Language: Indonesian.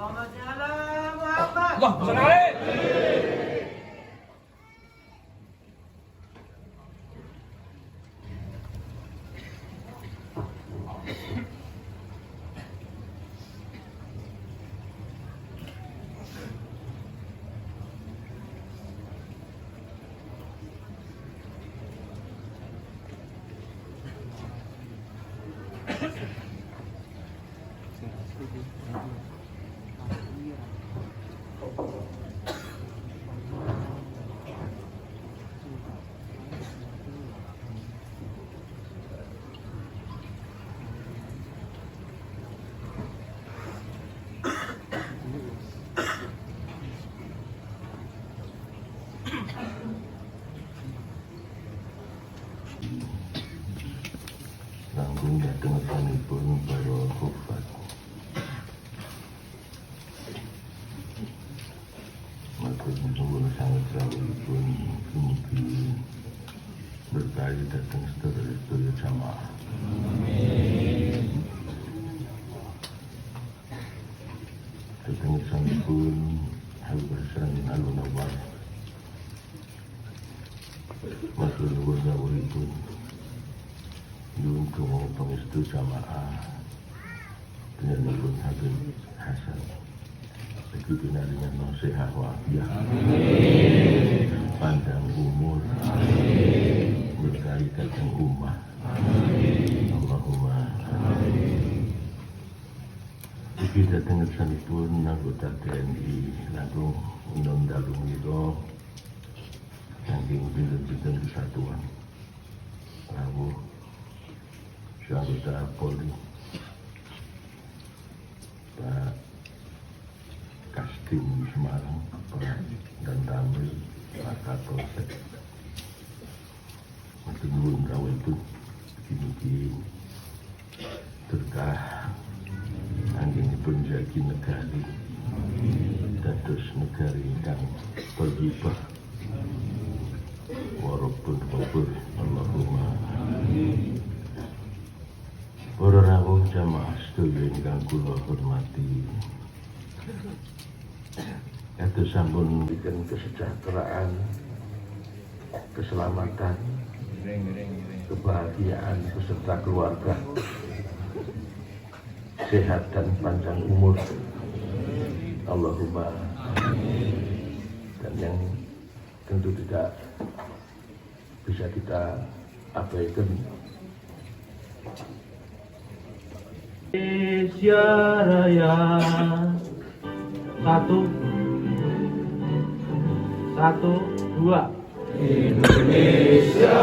Wah, sekali. Langkung datang sanipun para kufat. Matur nuwun sanget rawuhipun mugi berkahi datang sedherek jamaah. Amin. Datang sanipun Al-Hasan Al-Nawar. Matur nuwun rawuhipun Yuntung pengestu jamaah dengan Nurul Habib Hasan Bagi binarinya nasihat wa'afiyah Pandang umur Berkahi datang ummah Allahumma Iki datang sanipun anggota TNI Langkung Undang Dalung itu Saking pinten-pinten kesatuan Rawuh anggota Polri Pak Kastim Semarang Pak dan Tamri Pak Kapolsek Matur nuwun rawuhipun mugi-mugi berkah anggenipun jagi negari dados negari ingkang thayyibah warapun wabur Allahumma amin. Para rawuh jamaah sedaya ingkang kula hormati. Kados sampun bikin kesejahteraan, keselamatan, kebahagiaan beserta keluarga, sehat dan panjang umur. Allahumma amin. Dan yang tentu tidak bisa kita abaikan Indonesia Raya. Satu, dua. Indonesia